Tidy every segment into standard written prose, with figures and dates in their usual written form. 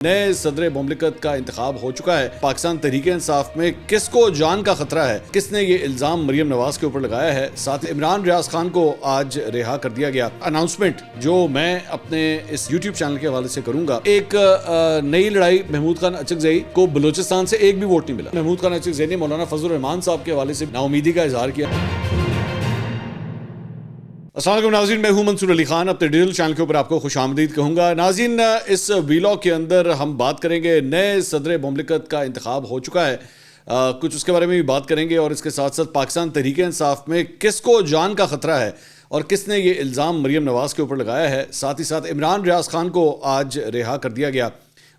نئے صدر مملکت کا انتخاب ہو چکا ہے۔ پاکستان تحریک انصاف میں کس کو جان کا خطرہ ہے، کس نے یہ الزام مریم نواز کے اوپر لگایا ہے، ساتھ عمران ریاض خان کو آج رہا کر دیا گیا۔ اناؤنسمنٹ جو میں اپنے اس یوٹیوب چینل کے حوالے سے کروں گا، ایک نئی لڑائی۔ محمود خان اچکزئی کو بلوچستان سے ایک بھی ووٹ نہیں ملا۔ محمود خان اچکزئی نے مولانا فضل الرحمان صاحب کے حوالے سے ناامیدی کا اظہار کیا۔ السلام علیکم ناظرین، میں ہوں منصور علی خان، اپنے ڈیجیٹل چینل کے اوپر آپ کو خوش آمدید کہوں گا۔ ناظرین، اس ویلاگ کے اندر ہم بات کریں گے نئے صدر مملکت کا انتخاب ہو چکا ہے، کچھ اس کے بارے میں بھی بات کریں گے، اور اس کے ساتھ ساتھ پاکستان تحریک انصاف میں کس کو جان کا خطرہ ہے اور کس نے یہ الزام مریم نواز کے اوپر لگایا ہے، ساتھ ہی ساتھ عمران ریاض خان کو آج رہا کر دیا گیا،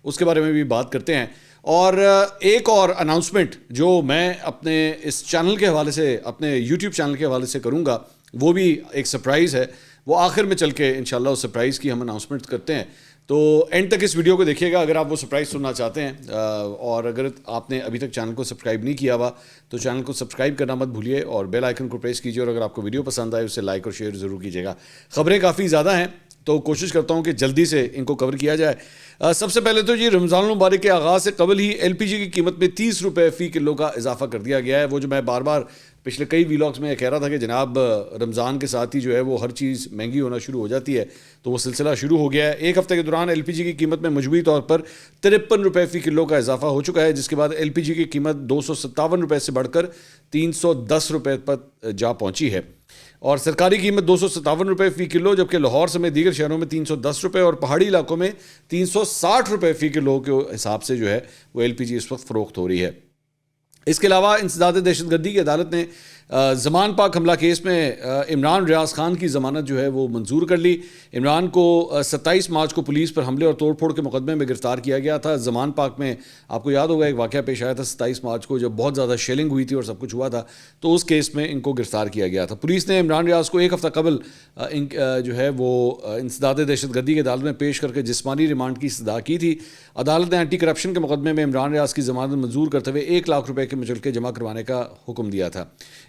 اس کے بارے میں بھی بات کرتے ہیں۔ اور ایک اور اناؤنسمنٹ جو میں اپنے اس چینل کے حوالے سے، اپنے یوٹیوب چینل کے حوالے سے کروں گا، وہ بھی ایک سرپرائز ہے، وہ آخر میں چل کے انشاءاللہ اس سرپرائز کی ہم اناؤنسمنٹ کرتے ہیں، تو اینڈ تک اس ویڈیو کو دیکھیے گا اگر آپ وہ سرپرائز سننا چاہتے ہیں۔ اور اگر آپ نے ابھی تک چینل کو سبسکرائب نہیں کیا ہوا تو چینل کو سبسکرائب کرنا مت بھولیے اور بیل آئیکن کو پریس کیجیے، اور اگر آپ کو ویڈیو پسند آئے اسے لائک اور شیئر ضرور کیجیے گا۔ خبریں کافی زیادہ ہیں تو کوشش کرتا ہوں کہ جلدی سے ان کو کور کیا جائے۔ سب سے پہلے تو یہ رمضان المبارک کے آغاز سے قبل ہی ایل پی جی کی قیمت میں 30 روپے فی کلو کا اضافہ کر دیا گیا ہے۔ وہ جو میں بار بار پچھلے کئی ویلاگز میں کہہ رہا تھا کہ جناب رمضان کے ساتھ ہی جو ہے وہ ہر چیز مہنگی ہونا شروع ہو جاتی ہے، تو وہ سلسلہ شروع ہو گیا ہے۔ ایک ہفتے کے دوران ایل پی جی کی قیمت میں مجموعی طور پر 53 روپے فی کلو کا اضافہ ہو چکا ہے، جس کے بعد ایل پی جی کی قیمت 257 روپے سے بڑھ کر 310 روپے پر جا پہنچی ہے، اور سرکاری قیمت 257 روپے فی کلو، جبکہ لاہور سمیت دیگر شہروں میں 310 روپے اور پہاڑی علاقوں میں 360 روپے فی کلو کے حساب سے جو ہے وہ ایل پی جی اس وقت فروخت ہو رہی ہے۔ اس کے علاوہ انسداد دہشت گردی کی عدالت نے زمان پاک حملہ کیس میں عمران ریاض خان کی ضمانت جو ہے وہ منظور کر لی۔ عمران کو 27 مارچ کو پولیس پر حملے اور توڑ پھوڑ کے مقدمے میں گرفتار کیا گیا تھا۔ زمان پاک میں آپ کو یاد ہوگا ایک واقعہ پیش آیا تھا 27 مارچ کو، جب بہت زیادہ شیلنگ ہوئی تھی اور سب کچھ ہوا تھا، تو اس کیس میں ان کو گرفتار کیا گیا تھا۔ پولیس نے عمران ریاض کو ایک ہفتہ قبل جو ہے وہ انسداد دہشت گردی کی عدالت میں پیش کر کے جسمانی ریمانڈ کی استدعا کی تھی۔ عدالت نے اینٹی کرپشن کے مقدمے میں عمران ریاض کی ضمانت منظور کرتے ہوئے 1 لاکھ روپے کے مچلکے جمع کروانے کا حکم دیا تھا۔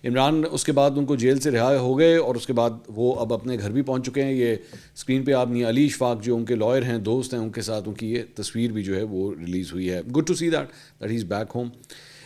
عمران اس کے بعد ان کو جیل سے رہا ہو گئے، اور اس کے بعد وہ اب اپنے گھر بھی پہنچ چکے ہیں۔ یہ اسکرین پہ آپ میاں علی اشفاق جو ان کے لائر ہیں، دوست ہیں، ان کے ساتھ ان کی یہ تصویر بھی جو ہے وہ ریلیز ہوئی ہے۔ Good to see that he is back home.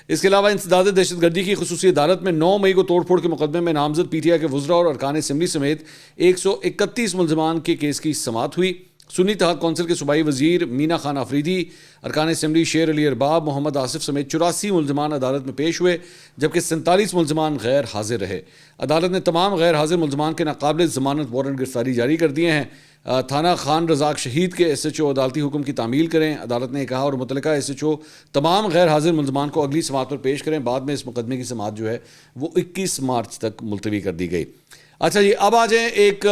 اس کے علاوہ انسداد دہشت گردی کی خصوصی عدالت میں 9 مئی کو توڑ پھوڑ کے مقدمے میں نامزد پی ٹی آئی کے وزراء اور ارکان اسمبلی سمیت 131 ملزمان کے کیس کی سماعت ہوئی۔ سنی اتحاد کونسل کے صوبائی وزیر مینا خان آفریدی، ارکان اسمبلی شیر علی ارباب، محمد آصف سمیت 84 ملزمان عدالت میں پیش ہوئے، جبکہ 47 ملزمان غیر حاضر رہے۔ عدالت نے تمام غیر حاضر ملزمان کے ناقابل ضمانت وارنٹ گرفتاری جاری کر دیے ہیں۔ تھانہ خان رزاق شہید کے ایس ایچ او عدالتی حکم کی تعمیل کریں، عدالت نے کہا، اور متعلقہ ایس ایچ او تمام غیر حاضر ملزمان کو اگلی سماعت پر پیش کریں۔ بعد میں اس مقدمے کی سماعت جو ہے وہ 21 مارچ تک ملتوی کر دی گئی۔ اچھا جی، اب آ جائیں ایک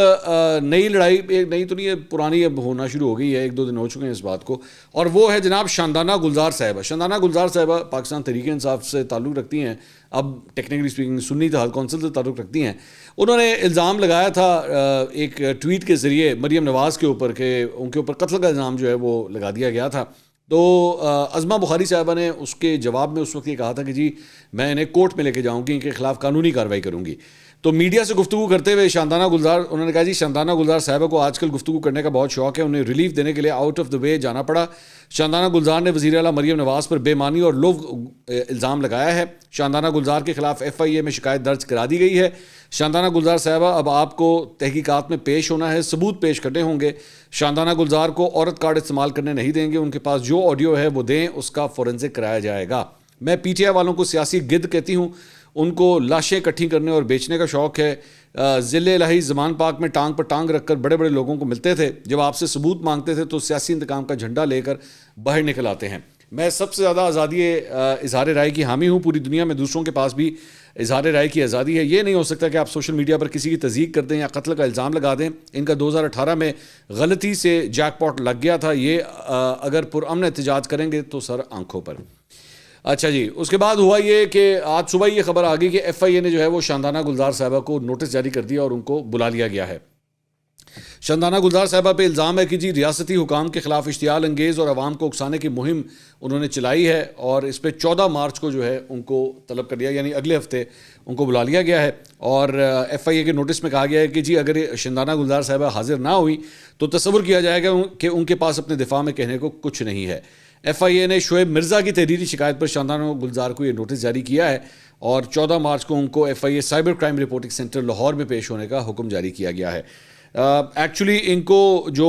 نئی لڑائی، ایک نئی تو نہیں ہے، پرانی اب ہونا شروع ہو گئی ہے، 1-2 دن ہو چکے ہیں اس بات کو، اور وہ ہے جناب شاندانہ گلزار صاحبہ۔ شاندانہ گلزار صاحبہ پاکستان تحریک انصاف سے تعلق رکھتی ہیں، اب ٹیکنیکلی اسپیکنگ سنی اتحاد کونسل سے تعلق رکھتی ہیں۔ انہوں نے الزام لگایا تھا ایک ٹویٹ کے ذریعے مریم نواز کے اوپر کہ ان کے اوپر قتل کا الزام جو ہے وہ لگا دیا گیا تھا، تو عظمہ بخاری صاحبہ نے اس کے جواب میں اس وقت یہ کہا تھا کہ جی میں انہیں کورٹ میں لے کے جاؤں گی، ان کے خلاف قانونی کارروائی کروں گی۔ تو میڈیا سے گفتگو کرتے ہوئے شاندانہ گلزار، انہوں نے کہا جی شاندانہ گلزار صاحبہ کو آج کل گفتگو کرنے کا بہت شوق ہے، انہیں ریلیف دینے کے لیے آؤٹ آف دا وے جانا پڑا۔ شاندانہ گلزار نے وزیر اعلیٰ مریم نواز پر بے معنی اور لغو الزام لگایا ہے۔ شاندانہ گلزار کے خلاف ایف آئی اے میں شکایت درج کرا دی گئی ہے۔ شاندانہ گلزار صاحبہ اب آپ کو تحقیقات میں پیش ہونا ہے، ثبوت پیش کرنے ہوں گے۔ شاندانہ گلزار کو عورت کارڈ استعمال کرنے نہیں دیں گے، ان کے پاس جو آڈیو ہے وہ دیں، اس کا فورنزک کرایا جائے گا۔ میں پی ٹی آئی والوں کو سیاسی گدھ کہتی ہوں، ان کو لاشیں اکٹھی کرنے اور بیچنے کا شوق ہے۔ ذل الہی زمان پاک میں ٹانگ پر ٹانگ رکھ کر بڑے بڑے لوگوں کو ملتے تھے، جب آپ سے ثبوت مانگتے تھے تو سیاسی انتقام کا جھنڈا لے کر باہر نکل آتے ہیں۔ میں سب سے زیادہ آزادی اظہار رائے کی حامی ہوں، پوری دنیا میں دوسروں کے پاس بھی اظہار رائے کی آزادی ہے۔ یہ نہیں ہو سکتا کہ آپ سوشل میڈیا پر کسی کی تصدیق کر دیں یا قتل کا الزام لگا دیں۔ ان کا 2018 میں غلطی سے جیک پاٹ لگ گیا تھا، یہ اگر پرامن احتجاج کریں گے تو سر آنکھوں پر۔ اچھا جی، اس کے بعد ہوا یہ کہ آج صبح یہ خبر آ گئی کہ ایف آئی اے نے جو ہے وہ شاندانہ گلزار صاحبہ کو نوٹس جاری کر دیا اور ان کو بلا لیا گیا ہے۔ شندانہ گلزار صاحبہ پہ الزام ہے کہ جی ریاستی حکام کے خلاف اشتعال انگیز اور عوام کو اکسانے کی مہم انہوں نے چلائی ہے، اور اس پہ 14 مارچ کو جو ہے ان کو طلب کر لیا، یعنی اگلے ہفتے ان کو بلا لیا گیا ہے، اور ایف آئی اے کے نوٹس میں کہا گیا ہے کہ جی اگر شندانہ گلزار صاحبہ حاضر نہ ہوئی تو تصور کیا جائے گا کہ ان کے پاس اپنے دفاع میں کہنے کو کچھ نہیں ہے۔ ایف آئی اے نے شعیب مرزا کی تحریری شکایت پر شندانہ گلزار کو یہ نوٹس جاری کیا ہے، اور 14 مارچ کو ان کو F I A cyber crime reporting centre Lahore میں پیش ہونے کا حکم جاری کیا گیا ہے۔ ایکچولی ان کو جو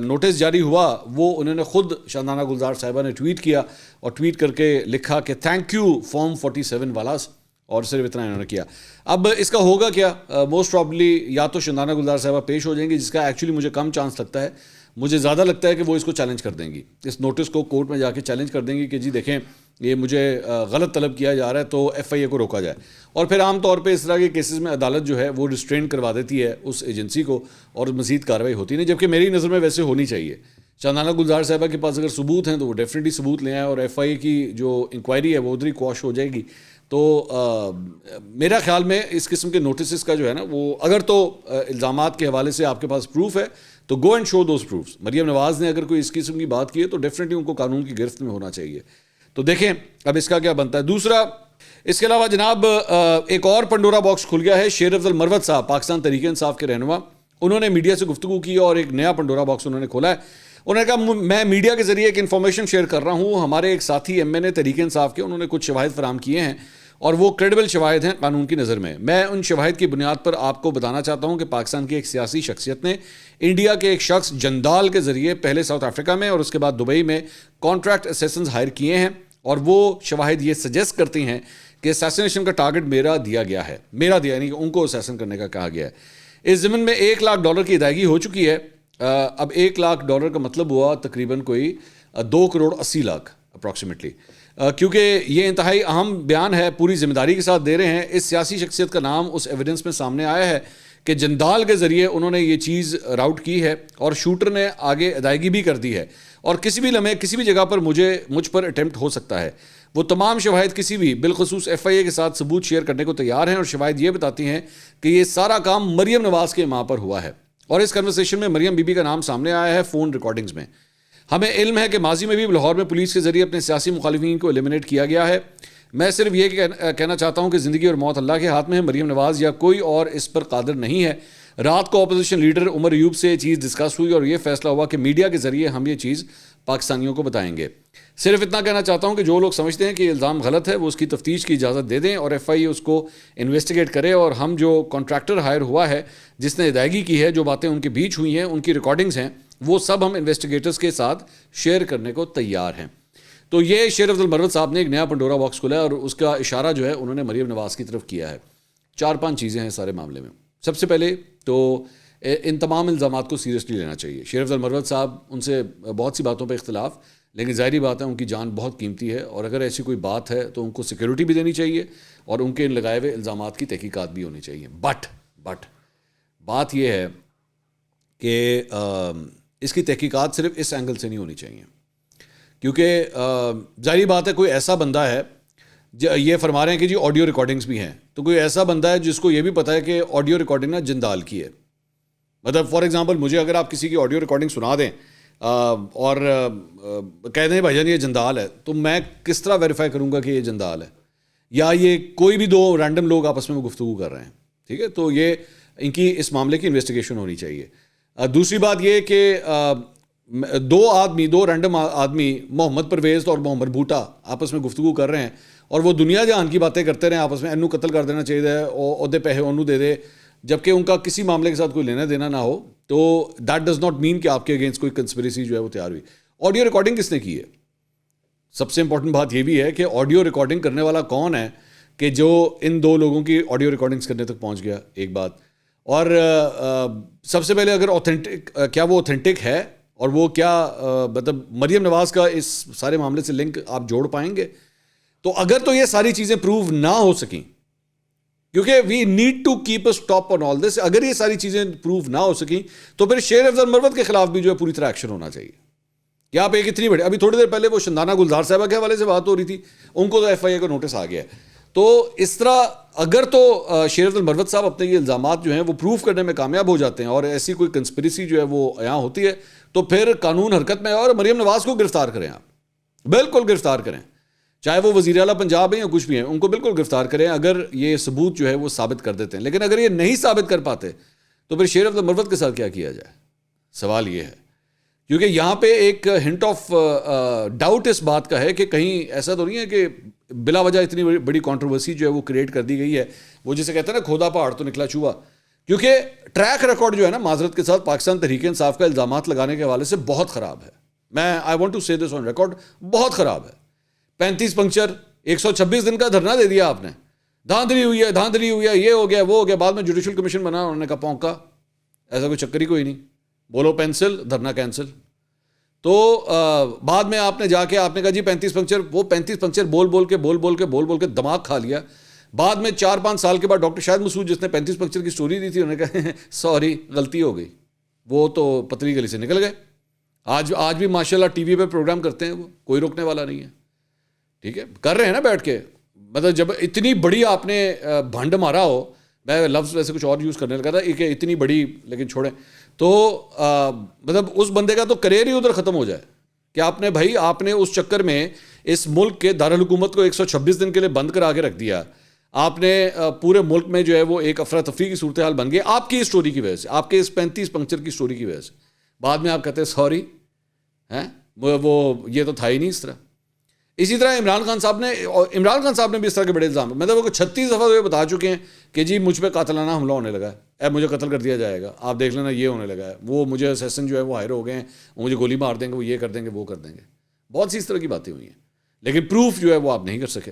نوٹس جاری ہوا وہ انہوں نے خود شندانہ گلزار صاحبہ نے ٹویٹ کیا، اور ٹویٹ کر کے لکھا کہ تھینک یو فارم 47 والاس، اور صرف اتنا انہوں نے کیا۔ اب اس کا ہوگا کیا؟ موسٹ پرابلی یا تو شندانہ گلزار صاحبہ پیش ہو جائیں گی، جس کا ایکچولی مجھے کم چانس لگتا ہے، مجھے زیادہ لگتا ہے کہ وہ اس کو چیلنج کر دیں گی، اس نوٹس کو کورٹ میں جا کے چیلنج کر دیں گی کہ جی دیکھیں یہ مجھے غلط طلب کیا جا رہا ہے، تو ایف آئی اے کو روکا جائے۔ اور پھر عام طور پہ اس طرح کے کیسز میں عدالت جو ہے وہ ریسٹرین کروا دیتی ہے اس ایجنسی کو، اور مزید کارروائی ہوتی نہیں، جبکہ میری نظر میں ویسے ہونی چاہیے۔ شندانہ گلزار صاحبہ کے پاس اگر ثبوت ہیں تو وہ ڈیفینیٹلی ثبوت لے آئیں، اور ایف آئی اے کی جو انکوائری ہے وہ ادھر ہی کوش ہو جائے گی۔ تو میرا خیال میں اس قسم کے نوٹسز کا جو ہے نا وہ اگر تو الزامات کے حوالے سے آپ کے پاس پروف ہے تو go and show those proofs. Maryam Nawaz نے اگر کوئی اس قسم کی بات کی ہے تو ڈیفینیٹلی ان کو قانون کی گرفت میں ہونا چاہیے۔ تو دیکھیں اب اس کا کیا بنتا ہے۔ دوسرا، اس کے علاوہ جناب ایک اور پنڈورا باکس کھل گیا ہے۔ شیر افضل مروت صاحب پاکستان تحریک انصاف کے رہنما، انہوں نے میڈیا سے گفتگو کی اور ایک نیا پنڈورا باکس انہوں نے کھولا ہے۔ انہوں نے کہا میں میڈیا کے ذریعے ایک انفارمیشن شیئر کر رہا ہوں، ہمارے ایک ساتھی ایم این اے تحریک انصاف کے، انہوں نے کچھ شواہد فراہم کیے ہیں اور وہ کریڈیبل شواہد ہیں قانون کی نظر میں ان شواہد کی بنیاد پر آپ کو بتانا چاہتا ہوں کہ پاکستان کی ایک سیاسی شخصیت نے انڈیا کے ایک شخص جندال کے ذریعے پہلے ساؤتھ افریقہ میں اور اس کے بعد دبئی میں کانٹریکٹ اسیسنز ہائر کیے ہیں، اور وہ شواہد یہ سجیسٹ کرتی ہیں کہ اسیسنیشن کا ٹارگٹ میرا دیا یعنی کہ ان کو اسیسن کرنے کا کہا گیا ہے۔ اس ضمن میں $1 لاکھ کی ادائیگی ہو چکی ہے۔ اب $1 لاکھ کا مطلب ہوا تقریباً کوئی 2,80,00,000 اپروکسیمیٹلی، کیونکہ یہ انتہائی اہم بیان ہے، پوری ذمہ داری کے ساتھ دے رہے ہیں۔ اس سیاسی شخصیت کا نام اس ایویڈنس میں سامنے آیا ہے کہ جندال کے ذریعے انہوں نے یہ چیز راؤٹ کی ہے، اور شوٹر نے آگے ادائیگی بھی کر دی ہے، اور کسی بھی لمحے کسی بھی جگہ پر مجھ پر اٹیمپٹ ہو سکتا ہے۔ وہ تمام شواہد کسی بھی بالخصوص ایف آئی اے کے ساتھ ثبوت شیئر کرنے کو تیار ہیں، اور شواہد یہ بتاتی ہیں کہ یہ سارا کام مریم نواز کے ماں پر ہوا ہے، اور اس کنورسیشن میں مریم بی بی کا نام سامنے آیا ہے فون ریکارڈنگز میں۔ ہمیں علم ہے کہ ماضی میں بھی لاہور میں پولیس کے ذریعے اپنے سیاسی مخالفین کو ایلیمنیٹ کیا گیا ہے۔ میں صرف یہ کہنا چاہتا ہوں کہ زندگی اور موت اللہ کے ہاتھ میں ہے، مریم نواز یا کوئی اور اس پر قادر نہیں ہے۔ رات کو اپوزیشن لیڈر عمر ایوب سے یہ چیز ڈسکس ہوئی، اور یہ فیصلہ ہوا کہ میڈیا کے ذریعے ہم یہ چیز پاکستانیوں کو بتائیں گے۔ صرف اتنا کہنا چاہتا ہوں کہ جو لوگ سمجھتے ہیں کہ یہ الزام غلط ہے وہ اس کی تفتیش کی اجازت دے دیں، اور ایف آئی اے اس کو انویسٹیگیٹ کرے، اور ہم جو کانٹریکٹر ہائر ہوا ہے جس نے ادائیگی کی ہے، جو باتیں ان کے بیچ ہوئی ہیں، ان کی ریکارڈنگز ہیں، وہ سب ہم انویسٹیگیٹرز کے ساتھ شیئر کرنے کو تیار ہیں۔ تو یہ شیر افضل مروت صاحب نے ایک نیا پنڈورا باکس کھولا ہے، اور اس کا اشارہ جو ہے انہوں نے مریم نواز کی طرف کیا ہے۔ 4-5 چیزیں ہیں سارے معاملے میں۔ سب سے پہلے تو ان تمام الزامات کو سیریسلی لینا چاہیے۔ شیر افضل مروت صاحب، ان سے بہت سی باتوں پہ اختلاف، لیکن ظاہری بات ہے ان کی جان بہت قیمتی ہے، اور اگر ایسی کوئی بات ہے تو ان کو سیکیورٹی بھی دینی چاہیے، اور ان کے لگائے ہوئے الزامات کی تحقیقات بھی ہونی چاہیے۔ بٹ بات یہ ہے کہ اس کی تحقیقات صرف اس اینگل سے نہیں ہونی چاہیے، کیونکہ ظاہری بات ہے کوئی ایسا بندہ ہے، یہ فرما رہے ہیں کہ جی آڈیو ریکارڈنگز بھی ہیں، تو کوئی ایسا بندہ ہے جس کو یہ بھی پتہ ہے کہ آڈیو ریکارڈنگ نا جندال کی ہے۔ مطلب فار ایگزامپل مجھے اگر آپ کسی کی آڈیو ریکارڈنگ سنا دیں اور کہہ دیں بھائی جان یہ جندال ہے، تو میں کس طرح ویریفائی کروں گا کہ یہ جندال ہے، یا یہ کوئی بھی 2 رینڈم لوگ آپس میں گفتگو کر رہے ہیں؟ ٹھیک ہے، تو یہ ان کی اس معاملے کی انویسٹیگیشن ہونی چاہیے۔ دوسری بات یہ کہ 2 رینڈم آدمی محمد پرویز اور محمد بھوٹا آپس میں گفتگو کر رہے ہیں، اور وہ دنیا جہان کی باتیں کرتے رہے آپس میں، انو قتل کر دینا چاہیے، عہدے پیسے انو دے دے، جبکہ ان کا کسی معاملے کے ساتھ کوئی لینا دینا نہ ہو، تو دیٹ ڈز ناٹ مین کہ آپ کے اگینسٹ کوئی کنسپریسی جو ہے وہ تیار ہوئی۔ آڈیو ریکارڈنگ کس نے کی ہے؟ سب سے امپورٹنٹ بات یہ بھی ہے کہ آڈیو ریکارڈنگ کرنے والا کون ہے کہ جو ان 2 لوگوں کی آڈیو ریکارڈنگز کرنے تک پہنچ گیا، ایک بات۔ اور سب سے پہلے اگر کیا وہ اوتھینٹک ہے، اور وہ کیا مطلب مریم نواز کا اس سارے معاملے سے لنک آپ جوڑ پائیں گے؟ تو اگر تو یہ ساری چیزیں پروو نہ ہو سکیں، کیونکہ we need to keep a stop on all this, اگر یہ ساری چیزیں پروو نہ ہو سکیں تو پھر شیر افضل مروت کے خلاف بھی جو ہے پوری طرح ایکشن ہونا چاہیے۔ کہ آپ ایک اتنی بڑی، ابھی تھوڑی دیر پہلے وہ شندانہ گلزار صاحبہ کے حوالے سے بات ہو رہی تھی، ان کو تو ایف آئی اے کا نوٹس آ گیا ہے، تو اس طرح اگر تو شیر افضل مروت صاحب اپنے یہ الزامات جو ہیں وہ پروف کرنے میں کامیاب ہو جاتے ہیں اور ایسی کوئی کنسپریسی جو ہے وہ یہاں ہوتی ہے تو پھر قانون حرکت میں ہے اور مریم نواز کو گرفتار کریں آپ، بالکل گرفتار کریں، چاہے وہ وزیر اعلیٰ پنجاب ہیں یا کچھ بھی ہیں، ان کو بالکل گرفتار کریں اگر یہ ثبوت جو ہے وہ ثابت کر دیتے ہیں. لیکن اگر یہ نہیں ثابت کر پاتے تو پھر شیر افضل مروت کے ساتھ کیا کیا جائے؟ سوال یہ ہے، کیونکہ یہاں پہ ایک ہنٹ آف ڈاؤٹ اس بات کا ہے کہ کہیں ایسا تو نہیں ہے کہ بلا وجہ اتنی بڑی کنٹروورسی جو ہے وہ کریٹ کر دی گئی ہے، وہ جسے کہتے ہیں نا کھودا پہاڑ تو نکلا چوہا. کیونکہ ٹریک ریکارڈ جو ہے نا معذرت کے ساتھ پاکستان تحریک انصاف کا الزامات لگانے کے حوالے سے بہت خراب ہے. میں آئی وانٹ ٹو سے دس آن ریکارڈ، بہت خراب ہے. 35 پنکچر، 126 دن کا دھرنا دے دیا آپ نے، دھاندلی ہوئی ہے، یہ ہو گیا وہ ہو گیا، بعد میں جوڈیشل کمیشن بنا، انہوں نے کہا پونکا، ایسا کوئی چکر ہی کوئی نہیں، بولو پینسل، دھرنا کینسل. تو بعد میں آپ نے جا کے آپ نے کہا جی 35 پنکچر، وہ 35 پنکچر بول کے دماغ کھا لیا. بعد میں 4-5 سال کے بعد ڈاکٹر شاہد مسعود جس نے 35 پنکچر کی سٹوری دی تھی، انہوں نے کہا سوری غلطی ہو گئی، وہ تو پتری گلی سے نکل گئے. آج بھی ماشاءاللہ ٹی وی پہ پروگرام کرتے ہیں، وہ کوئی روکنے والا نہیں ہے. ٹھیک ہے، کر رہے ہیں نا بیٹھ کے. مطلب جب اتنی بڑی آپ نے بھنڈ مارا ہو، میں لفظ ویسے کچھ اور یوز کرنے لگا تھا کہ اتنی بڑی، لیکن چھوڑیں. تو مطلب اس بندے کا تو کریئر ہی ادھر ختم ہو جائے کہ آپ نے اس چکر میں اس ملک کے دارالحکومت کو 126 دن کے لیے بند کرا کے رکھ دیا. آپ نے پورے ملک میں جو ہے وہ ایک افراتفری کی صورتحال بن گئی آپ کی اسٹوری کی وجہ سے، آپ کے اس 35 پنکچر کی اسٹوری کی وجہ سے. بعد میں آپ کہتے ہیں سوری، وہ یہ تو تھا ہی نہیں اس طرح. اسی طرح عمران خان صاحب نے بھی اس طرح کے بڑے الزام، مطلب وہ 36 دفعہ یہ بتا چکے ہیں کہ جی مجھ پہ قاتلانہ حملہ ہونے لگا ہے، مجھے قتل کر دیا جائے گا، آپ دیکھ لینا یہ ہونے لگا ہے، وہ مجھے اسیسن جو ہے وہ ہائر ہو گئے ہیں، وہ مجھے گولی مار دیں گے، وہ یہ کر دیں گے، وہ کر دیں گے. بہت سی اس طرح کی باتیں ہوئی ہیں، لیکن پروف جو ہے وہ آپ نہیں کر سکے.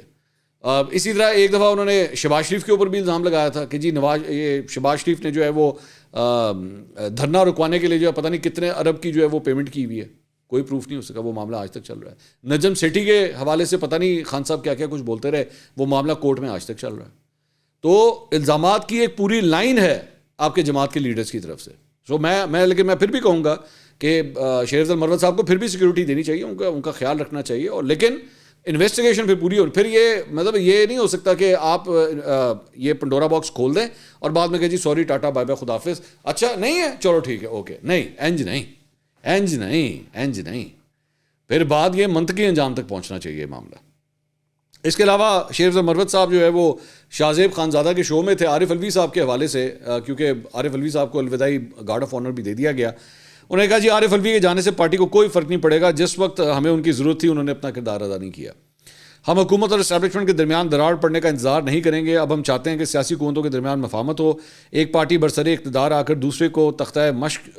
اسی طرح ایک دفعہ انہوں نے شہباز شریف کے اوپر بھی الزام لگایا تھا کہ جی یہ شہباز شریف نے جو ہے وہ دھرنا رکوانے کے لیے جو ہے پتہ نہیں کتنے ارب کی جو ہے وہ پیمنٹ کی ہوئی ہے. کوئی پروف نہیں ہو سکا، وہ معاملہ آج تک چل رہا ہے. نجم سیٹھی کے حوالے سے پتہ نہیں خان صاحب کیا کیا کچھ بولتے رہے، وہ معاملہ کورٹ میں آج تک چل رہا ہے. تو الزامات کی ایک پوری لائن ہے آپ کے جماعت کے لیڈرز کی طرف سے. لیکن میں پھر بھی کہوں گا کہ شیر افضل مروت صاحب کو پھر بھی سیکیورٹی دینی چاہیے، ان کا خیال رکھنا چاہیے. اور لیکن انویسٹیگیشن پھر پوری ہو، پھر یہ مطلب یہ نہیں ہو سکتا کہ آپ یہ پنڈورا باکس کھول دیں اور بعد میں کہ جی سوری ٹاٹا بائے بائے خداحافظ، اچھا نہیں ہے چلو ٹھیک ہے اوکے. نہیں، انج نہیں، پھر بعد یہ منطقی انجام تک پہنچنا چاہیے معاملہ. اس کے علاوہ شیر افضل مروت صاحب جو ہے وہ شاہ زیب خانزادہ کے شو میں تھے عارف الوی صاحب کے حوالے سے، کیونکہ عارف الوی صاحب کو الوداعی گارڈ آف آنر بھی دے دیا گیا. انہوں نے کہا جی عارف الوی کے جانے سے پارٹی کو کوئی فرق نہیں پڑے گا، جس وقت ہمیں ان کی ضرورت تھی انہوں نے اپنا کردار ادا نہیں کیا. ہم حکومت اور اسٹیبلشمنٹ کے درمیان دراڑ پڑنے کا انتظار نہیں کریں گے. اب ہم چاہتے ہیں کہ سیاسی قوتوں کے درمیان مفاہمت ہو. ایک پارٹی برسر اقتدار آ کر دوسرے کو تختہ مشق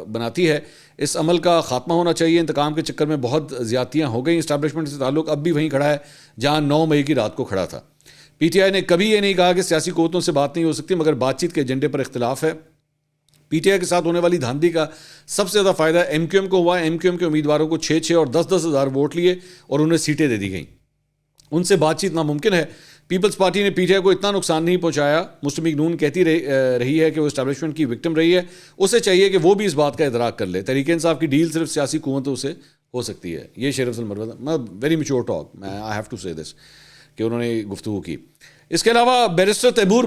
بناتی ہے، اس عمل کا خاتمہ ہونا چاہیے. انتقام کے چکر میں بہت زیادتیاں ہو گئیں. اسٹیبلشمنٹ سے تعلق اب بھی وہیں کھڑا ہے جہاں 9 مئی کی رات کو کھڑا تھا. پی ٹی آئی نے کبھی یہ نہیں کہا کہ سیاسی قوتوں سے بات نہیں ہو سکتی، مگر بات چیت کے ایجنڈے پر اختلاف ہے. پی ٹی آئی کے ساتھ ہونے والی دھاندلی کا سب سے زیادہ فائدہ ایم کیو ایم کو ہوا. ایم کیو ایم کے امیدواروں کو 6 اور 10 ہزار ووٹ لیے اور انہیں سیٹیں دے دی گئیں. ان سے بات چیت ناممکن ہے. پیپلز پارٹی نے پی ٹی آئی کو اتنا نقصان نہیں پہنچایا. مسلم لیگ نون کہتی رہی ہے کہ وہ اسٹیبلشمنٹ کی وکٹم رہی ہے. اسے چاہیے کہ وہ بھی اس بات کا ادراک کر لے. تحریک انصاف کی ڈیل صرف سیاسی قوتوں سے ہو سکتی ہے. یہ شیر افضل مروت ویری میچور ٹاک، میں آئی ہیو ٹو سے دس کہ انہوں نے گفتگو کی. اس کے علاوہ بیرسٹر تیمور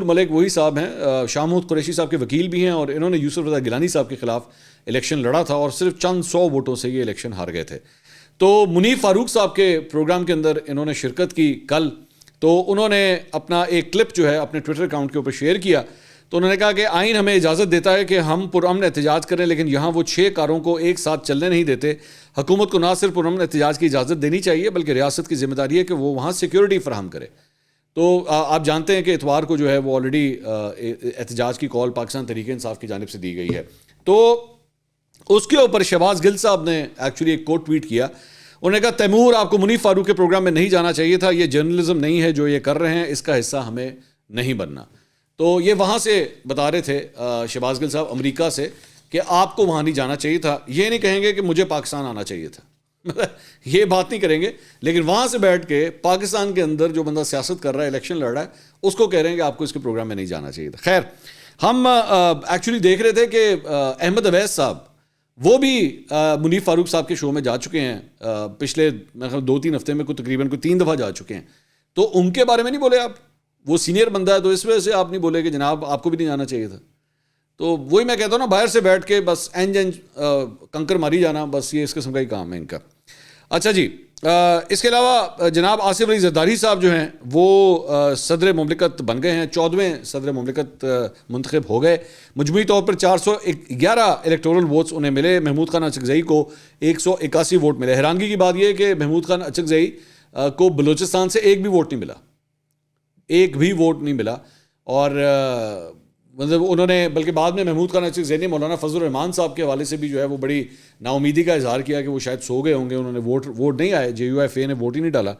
ملک وہی صاحب ہیں، شاہ محمود قریشی صاحب کے وکیل بھی ہیں، اور انہوں نے یوسف رضا گیلانی صاحب کے خلاف الیکشن لڑا تھا اور صرف چند 100 ووٹوں سے یہ الیکشن ہار گئے تھے. تو منیف فاروق صاحب کے پروگرام کے اندر انہوں نے شرکت کی کل. تو انہوں نے اپنا ایک کلپ جو ہے اپنے ٹویٹر اکاؤنٹ کے اوپر شیئر کیا. تو انہوں نے کہا کہ آئین ہمیں اجازت دیتا ہے کہ ہم پرامن احتجاج کریں، لیکن یہاں وہ 6 کاروں کو ایک ساتھ چلنے نہیں دیتے. حکومت کو نہ صرف پرامن احتجاج کی اجازت دینی چاہیے بلکہ ریاست کی ذمہ داری ہے کہ وہ وہاں سیکیورٹی فراہم کرے. تو آپ جانتے ہیں کہ اتوار کو جو ہے وہ آلریڈی احتجاج کی کال پاکستان تحریک انصاف کی جانب سے دی گئی ہے. تو اس کے اوپر شہباز گل صاحب نے ایکچولی ایک کوٹ ٹویٹ کیا. انہوں نے کہا تیمور آپ کو منیف فاروق کے پروگرام میں نہیں جانا چاہیے تھا، یہ جرنلزم نہیں ہے جو یہ کر رہے ہیں، اس کا حصہ ہمیں نہیں بننا. تو یہ وہاں سے بتا رہے تھے شہباز گل صاحب امریکہ سے کہ آپ کو وہاں نہیں جانا چاہیے تھا. یہ نہیں کہیں گے کہ مجھے پاکستان آنا چاہیے تھا، یہ بات نہیں کریں گے، لیکن وہاں سے بیٹھ کے پاکستان کے اندر جو بندہ سیاست کر رہا ہے، الیکشن لڑ رہا ہے، اس کو کہہ رہے ہیں کہ آپ کو اس کے پروگرام میں نہیں جانا چاہیے تھا. خیر، ہم ایکچولی دیکھ رہے تھے کہ احمد اویس صاحب وہ بھی منیف فاروق صاحب کے شو میں جا چکے ہیں. پچھلے 2-3 ہفتے میں تقریباً 3 دفعہ جا چکے ہیں. تو ان کے بارے میں نہیں بولے آپ؟ وہ سینئر بندہ ہے تو اس وجہ سے آپ نہیں بولے کہ جناب آپ کو بھی نہیں جانا چاہیے تھا. تو وہی میں کہتا ہوں نا, باہر سے بیٹھ کے بس اینج کنکر ماری جانا, بس یہ اس قسم کا ہی کام ہے ان کا. اچھا جی, اس کے علاوہ جناب آصف علی زرداری صاحب جو ہیں وہ صدر مملکت بن گئے ہیں, 14ویں صدر مملکت منتخب ہو گئے. مجموعی طور پر 411 الیکٹورل ووٹس انہیں ملے. محمود خان اچکزئی کو 181 ووٹ ملے. حیرانگی کی بات یہ ہے کہ محمود خان اچکزئی کو بلوچستان سے ایک بھی ووٹ نہیں ملا, ایک بھی ووٹ نہیں ملا. اور مطلب انہوں نے بلکہ بعد میں محمود خان اچکزئی نے مولانا فضل الرحمان صاحب کے حوالے سے بھی جو ہے وہ بڑی نا امیدی کا اظہار کیا کہ وہ شاید سو گئے ہوں گے, انہوں نے ووٹ نہیں آئے, JUIF نے ووٹ ہی نہیں ڈالا.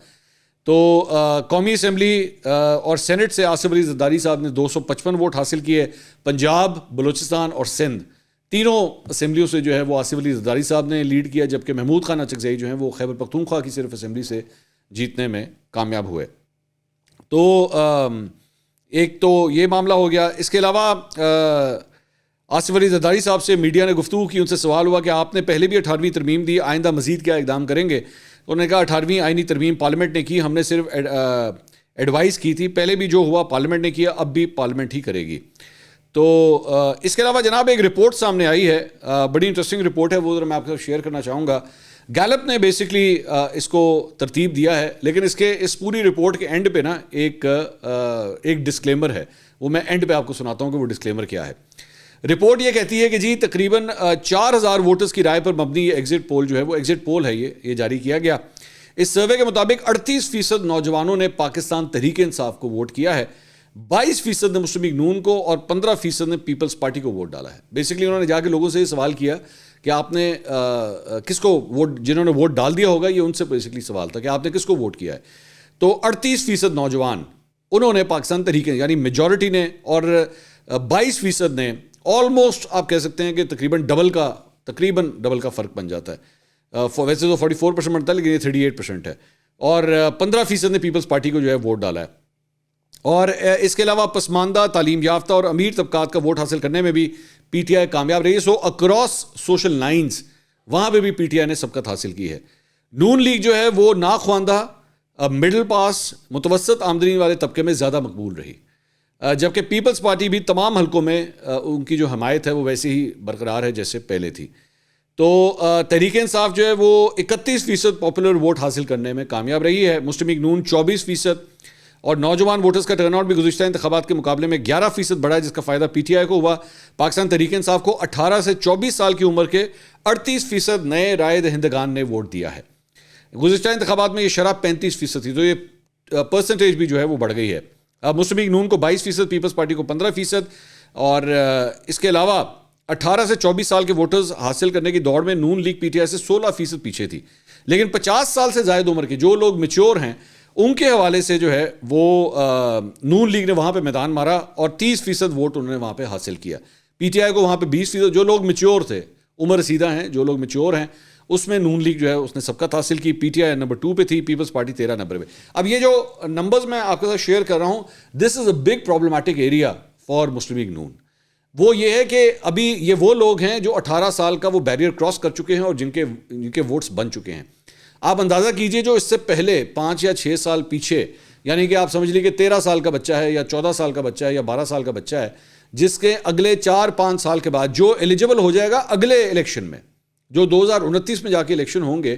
تو قومی اسمبلی اور سینٹ سے آصف علی زرداری صاحب نے 255 ووٹ حاصل کیے. پنجاب, بلوچستان اور سندھ تینوں اسمبلیوں سے جو ہے وہ آصف علی زرداری صاحب نے لیڈ کیا, جبکہ محمود خان اچکزئی جو ہیں وہ خیبر پختونخوا کی صرف اسمبلی سے جیتنے میں کامیاب ہوئے. تو ایک تو یہ معاملہ ہو گیا. اس کے علاوہ آصف علی زرداری صاحب سے میڈیا نے گفتگو کی, ان سے سوال ہوا کہ آپ نے پہلے بھی 18ویں ترمیم دی, آئندہ مزید کیا اقدام کریں گے؟ انہوں نے کہا 18ویں آئینی ترمیم پارلیمنٹ نے کی, ہم نے صرف ایڈوائز کی تھی, پہلے بھی جو ہوا پارلیمنٹ نے کیا, اب بھی پارلیمنٹ ہی کرے گی. تو اس کے علاوہ جناب ایک رپورٹ سامنے آئی ہے, بڑی انٹرسٹنگ رپورٹ ہے, وہ ذرا میں آپ کے ساتھ شیئر کرنا چاہوں گا. گیلپ نے بیسکلی اس کو ترتیب دیا ہے, لیکن اس پوری رپورٹ کے اینڈ پہ نا ایک ڈسکلیمر ہے, وہ میں اینڈ پہ آپ کو سناتا ہوں کہ وہ ڈسکلیمر کیا ہے. رپورٹ یہ کہتی ہے کہ جی تقریباً 4000 ووٹرز کی رائے پر مبنی یہ ایگزٹ پول جو ہے وہ ایگزٹ پول ہے, یہ جاری کیا گیا. اس سروے کے مطابق 38% نوجوانوں نے پاکستان تحریک انصاف کو ووٹ کیا ہے, 22% نے مسلم لیگ نون کو اور 15% نے پیپلز پارٹی کو ووٹ ڈالا ہے. بیسکلی انہوں نے جا کے لوگوں سے یہ سوال کیا کہ آپ نے کس کو ووٹ, جنہوں نے ووٹ ڈال دیا ہوگا, یہ ان سے بیسکلی سوال تھا کہ آپ نے کس کو ووٹ کیا ہے. تو 38% نوجوان انہوں نے پاکستان تحریک یعنی میجورٹی نے, اور 22% نے آلموسٹ آپ کہہ سکتے ہیں کہ تقریباً ڈبل کا فرق بن جاتا ہے. ویسے تو 44% بنتا ہے لیکن یہ 38% ہے, اور 15% نے پیپلز پارٹی کو جو ہے ووٹ ڈالا ہے. اور اس کے علاوہ پسماندہ, تعلیم یافتہ اور امیر طبقات کا ووٹ حاصل کرنے میں بھی پی ٹی آئی کامیاب رہی ہے. سو اکراس سوشل لائنز وہاں پہ بھی پی ٹی آئی نے سبقت حاصل کی ہے. نون لیگ جو ہے وہ ناخواندہ, مڈل پاس, متوسط آمدنی والے طبقے میں زیادہ مقبول رہی, جبکہ پیپلز پارٹی بھی تمام حلقوں میں ان کی جو حمایت ہے وہ ویسے ہی برقرار ہے جیسے پہلے تھی. تو تحریک انصاف جو ہے وہ 31% پاپولر ووٹ حاصل کرنے میں کامیاب رہی ہے. مسلم لیگ نون 24%, اور نوجوان ووٹرز کا ٹرن آؤٹ بھی گزشتہ انتخابات کے مقابلے میں 11% بڑھا ہے, جس کا فائدہ پی ٹی آئی کو ہوا. پاکستان تحریک انصاف کو 18 سے 24 سال کی عمر کے 38% نئے رائے دہندگان نے ووٹ دیا ہے. گزشتہ انتخابات میں یہ شرح 35% تھی, تو یہ پرسنٹیج بھی جو ہے وہ بڑھ گئی ہے. مسلم لیگ نون کو 22%, پیپلز پارٹی کو 15%, اور اس کے علاوہ 18 سے 24 سال کے ووٹرز حاصل کرنے کی دوڑ میں نون لیگ پی ٹی آئی سے 16% پیچھے تھی. لیکن 50 سال سے زائد عمر کے جو لوگ میچور ہیں ان کے حوالے سے جو ہے وہ نون لیگ نے وہاں پہ میدان مارا اور 30% ووٹ انہوں نے وہاں پہ حاصل کیا. پی ٹی آئی کو وہاں پہ 20%, جو لوگ میچور تھے, عمر رسیدہ ہیں, جو لوگ میچور ہیں, اس میں نون لیگ جو ہے اس نے سبقت حاصل کی. پی ٹی آئی نمبر 2 پہ تھی, پیپلز پارٹی 13 نمبر پہ. اب یہ جو نمبرز میں آپ کے ساتھ شیئر کر رہا ہوں, this is a big problematic area for Muslim League نون. وہ یہ ہے کہ ابھی یہ وہ لوگ ہیں جو 18 سال کا وہ بیریئر کراس کر چکے ہیں اور جن کے ووٹس بن چکے ہیں. آپ اندازہ کیجئے جو اس سے پہلے 5 یا 6 سال پیچھے, یعنی کہ آپ سمجھ لیجیے کہ 13 سال کا بچہ ہے یا 14 سال کا بچہ ہے یا 12 سال کا بچہ ہے, جس کے اگلے 4-5 سال کے بعد جو ایلیجیبل ہو جائے گا اگلے الیکشن میں, جو 2029 میں جا کے الیکشن ہوں گے,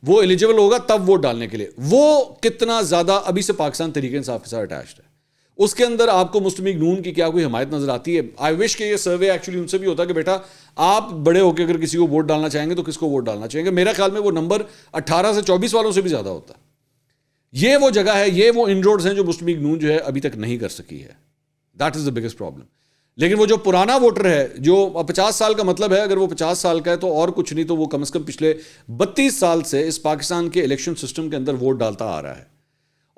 وہ ایلیجیبل ہوگا تب ووٹ ڈالنے کے لیے. وہ کتنا زیادہ ابھی سے پاکستان تحریک انصاف کے ساتھ اٹیچڈ ہے. اس کے اندر آپ کو مسلم لیگ نون کی کیا کوئی حمایت نظر آتی ہے؟ آئی وش کہ یہ سروے ایکچولی ان سے بھی ہوتا کہ بیٹا آپ بڑے ہو کے اگر کسی کو ووٹ ڈالنا چاہیں گے تو کس کو ووٹ ڈالنا چاہیں گے. میرا خیال میں وہ نمبر 18 سے 24 والوں سے بھی زیادہ ہوتا ہے. یہ وہ جگہ ہے, یہ وہ ان روڈز ہیں جو مسلم لیگ نون جو ہے ابھی تک نہیں کر سکی ہے. That is the biggest problem. لیکن وہ جو پرانا ووٹر ہے, جو 50 سال کا مطلب ہے, اگر وہ 50 سال کا ہے تو اور کچھ نہیں تو وہ کم از کم پچھلے 32 سال سے اس پاکستان کے الیکشن سسٹم کے اندر ووٹ ڈالتا آ رہا ہے.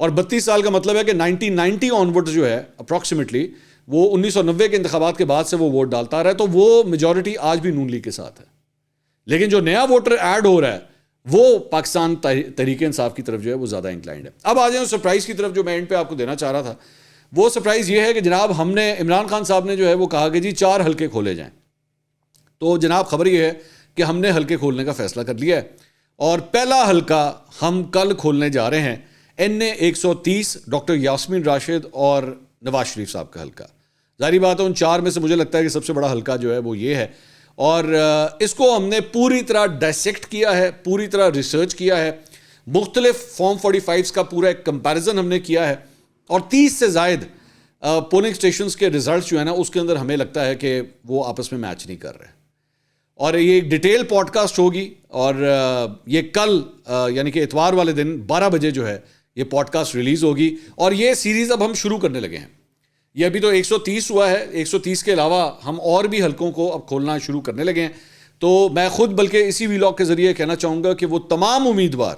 اور 32 سال کا مطلب ہے کہ 1990 آنورڈ جو ہے اپروکسیمیٹلی وہ 1990 کے انتخابات کے بعد سے وہ ووٹ ڈالتا آ رہا ہے. تو وہ میجورٹی آج بھی نون لیگ کے ساتھ ہے. لیکن جو نیا ووٹر ایڈ ہو رہا ہے وہ پاکستان تحریک انصاف کی طرف جو ہے وہ زیادہ انکلائنڈ ہے. اب آ جائیں سرپرائز کی طرف, جو میں اینڈ پہ آپ کو دینا چاہ رہا تھا. وہ سرپرائز یہ ہے کہ جناب ہم نے, عمران خان صاحب نے جو ہے وہ کہا کہ جی 4 حلقے کھولے جائیں. تو جناب خبر یہ ہے کہ ہم نے حلقے کھولنے کا فیصلہ کر لیا ہے, اور پہلا حلقہ ہم کل کھولنے جا رہے ہیں. NA-130 ڈاکٹر یاسمین راشد اور نواز شریف صاحب کا حلقہ. ظاہری بات ہے ان چار میں سے مجھے لگتا ہے کہ سب سے بڑا حلقہ جو ہے وہ یہ ہے, اور اس کو ہم نے پوری طرح ڈائسیکٹ کیا ہے, پوری طرح ریسرچ کیا ہے, مختلف فارم 45 کا پورا ایک کمپیریزن ہم نے کیا ہے, اور 30 سے زائد پولنگ اسٹیشنز کے ریزلٹس جو ہے نا اس کے اندر ہمیں لگتا ہے کہ وہ آپس میں میچ نہیں کر رہے. اور یہ ایک ڈیٹیل پوڈ کاسٹ ہوگی, اور یہ کل یعنی کہ اتوار والے دن 12 بجے جو ہے یہ پوڈ کاسٹ ریلیز ہوگی. اور یہ سیریز اب ہم شروع کرنے لگے ہیں. یہ ابھی تو 130 ہوا ہے, 130 کے علاوہ ہم اور بھی حلقوں کو اب کھولنا شروع کرنے لگے ہیں. تو میں خود بلکہ اسی ویلاگ کے ذریعے کہنا چاہوں گا کہ وہ تمام امیدوار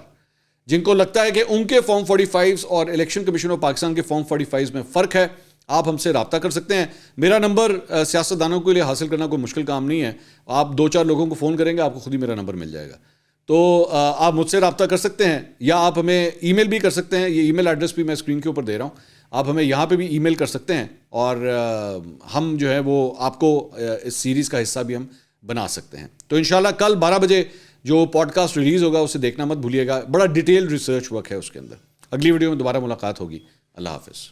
جن کو لگتا ہے کہ ان کے فارم 45 اور الیکشن کمیشن آف پاکستان کے فارم 45 میں فرق ہے, آپ ہم سے رابطہ کر سکتے ہیں. میرا نمبر سیاستدانوں کے لیے حاصل کرنا کوئی مشکل کام نہیں ہے. آپ 2-4 لوگوں کو فون کریں گے, آپ کو خود ہی میرا نمبر مل جائے گا. تو آپ مجھ سے رابطہ کر سکتے ہیں, یا آپ ہمیں ای میل بھی کر سکتے ہیں. یہ ای میل ایڈریس بھی میں اسکرین کے اوپر دے رہا ہوں, آپ ہمیں یہاں پہ بھی ای میل کر سکتے ہیں, اور ہم جو ہے وہ آپ کو اس سیریز کا حصہ بھی ہم بنا سکتے ہیں. تو انشاءاللہ کل 12 بجے جو پوڈ کاسٹ ریلیز ہوگا اسے دیکھنا مت بھولیے گا. بڑا ڈیٹیل ریسرچ ورک ہے اس کے اندر. اگلی ویڈیو میں دوبارہ ملاقات ہوگی. اللہ حافظ.